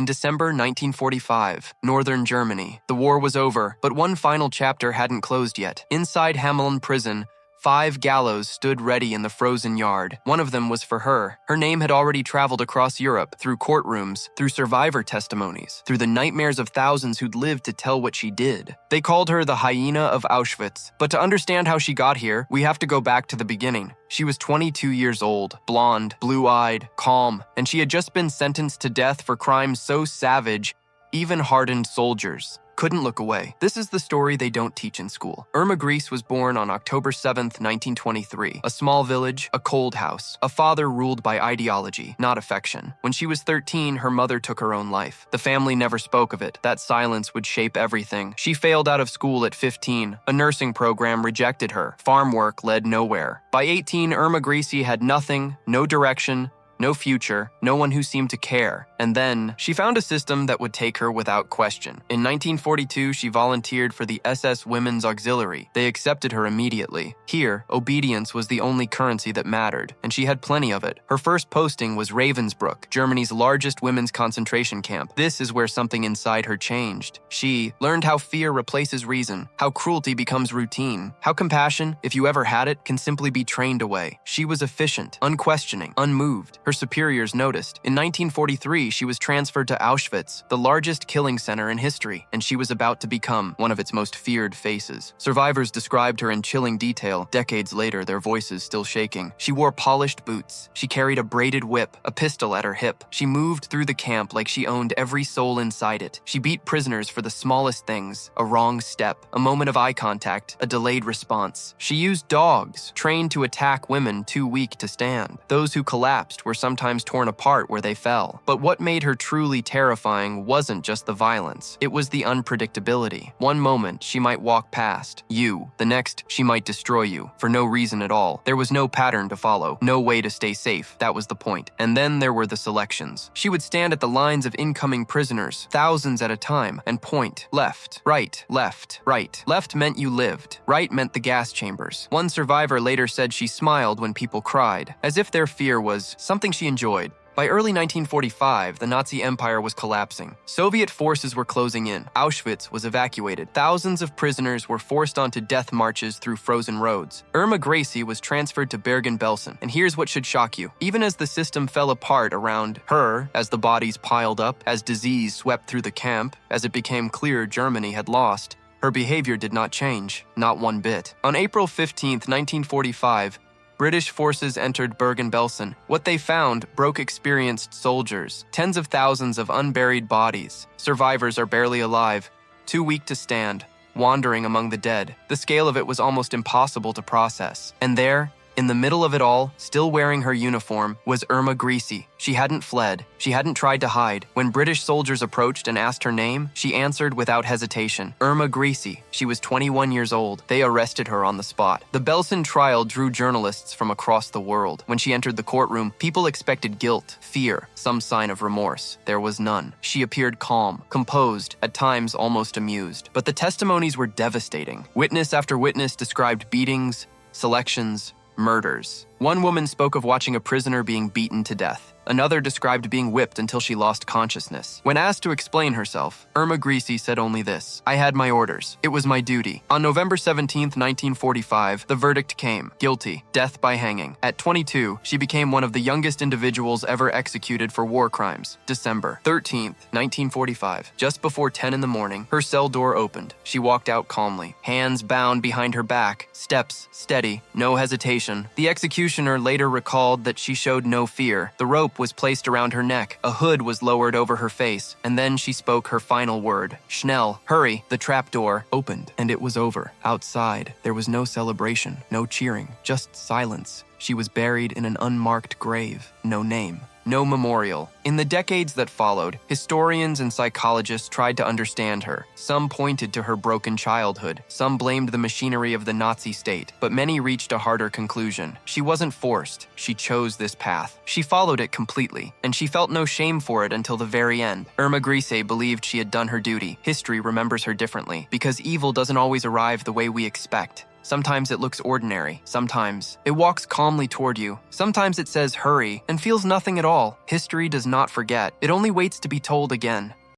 December 1945, northern Germany. The war was over, but one final chapter hadn't closed yet. Inside Hamelin prison, 5 gallows stood ready in the frozen yard. One of them was for her. Her name had already traveled across Europe, through courtrooms, through survivor testimonies, through the nightmares of thousands who'd lived to tell what she did. They called her the Hyena of Auschwitz. But to understand how she got here, we have to go back to the beginning. She was 22 years old, blonde, blue-eyed, calm, and she had just been sentenced to death for crimes so savage, even hardened soldiers couldn't look away. This is the story they don't teach in school. Irma Grese was born on October 7th, 1923. A small village, a cold house, a father ruled by ideology, not affection. When she was 13, her mother took her own life. The family never spoke of it. That silence would shape everything. She failed out of school at 15. A nursing program rejected her. Farm work led nowhere. By 18, Irma Grese had nothing, no direction, no future, no one who seemed to care. And then, she found a system that would take her without question. In 1942, she volunteered for the SS Women's Auxiliary. They accepted her immediately. Here, obedience was the only currency that mattered, and she had plenty of it. Her first posting was Ravensbrück, Germany's largest women's concentration camp. This is where something inside her changed. She learned how fear replaces reason, how cruelty becomes routine, how compassion, if you ever had it, can simply be trained away. She was efficient, unquestioning, unmoved. Her superiors noticed. In 1943, she was transferred to Auschwitz, the largest killing center in history, and she was about to become one of its most feared faces. Survivors described her in chilling detail, decades later, their voices still shaking. She wore polished boots. She carried a braided whip, a pistol at her hip. She moved through the camp like she owned every soul inside it. She beat prisoners for the smallest things, a wrong step, a moment of eye contact, a delayed response. She used dogs, trained to attack women too weak to stand. Those who collapsed were sometimes torn apart where they fell. But what made her truly terrifying wasn't just the violence. It was the unpredictability. One moment, she might walk past you. The next, she might destroy you, for no reason at all. There was no pattern to follow, no way to stay safe. That was the point. And then there were the selections. She would stand at the lines of incoming prisoners, thousands at a time, and point. Left, right, left, right. Left meant you lived. Right meant the gas chambers. One survivor later said she smiled when people cried, as if their fear was something she enjoyed. By early 1945, the Nazi Empire was collapsing. Soviet forces were closing in. Auschwitz was evacuated. Thousands of prisoners were forced onto death marches through frozen roads. Irma Grese was transferred to Bergen-Belsen. And here's what should shock you. Even as the system fell apart around her, as the bodies piled up, as disease swept through the camp, as it became clear Germany had lost, her behavior did not change, not one bit. On April 15, 1945, British forces entered Bergen-Belsen. What they found broke experienced soldiers, tens of thousands of unburied bodies. Survivors are barely alive, too weak to stand, wandering among the dead. The scale of it was almost impossible to process. And there, in the middle of it all, still wearing her uniform, was Irma Grese. She hadn't fled. She hadn't tried to hide. When British soldiers approached and asked her name, she answered without hesitation. Irma Grese. She was 21 years old. They arrested her on the spot. The Belsen trial drew journalists from across the world. When she entered the courtroom, people expected guilt, fear, some sign of remorse. There was none. She appeared calm, composed, at times almost amused. But the testimonies were devastating. Witness after witness described beatings, selections, murders. One woman spoke of watching a prisoner being beaten to death. Another described being whipped until she lost consciousness. When asked to explain herself, Irma Grese said only this: "I had my orders. It was my duty." On November 17, 1945, the verdict came: guilty, death by hanging. At 22, she became one of the youngest individuals ever executed for war crimes. December 13, 1945, just before 10 in the morning, her cell door opened. She walked out calmly, hands bound behind her back, steps steady, no hesitation. The executioner later recalled that she showed no fear. The rope was placed around her neck, a hood was lowered over her face, and then she spoke her final word. Schnell, hurry. The trap door opened, and it was over. Outside, there was no celebration, no cheering, just silence. She was buried in an unmarked grave, no name, no memorial. In the decades that followed, historians and psychologists tried to understand her. Some pointed to her broken childhood. Some blamed the machinery of the Nazi state. But many reached a harder conclusion. She wasn't forced. She chose this path. She followed it completely, and she felt no shame for it until the very end. Irma Grese believed she had done her duty. History remembers her differently, because evil doesn't always arrive the way we expect. Sometimes it looks ordinary. Sometimes it walks calmly toward you. Sometimes it says hurry and feels nothing at all. History does not forget. It only waits to be told again.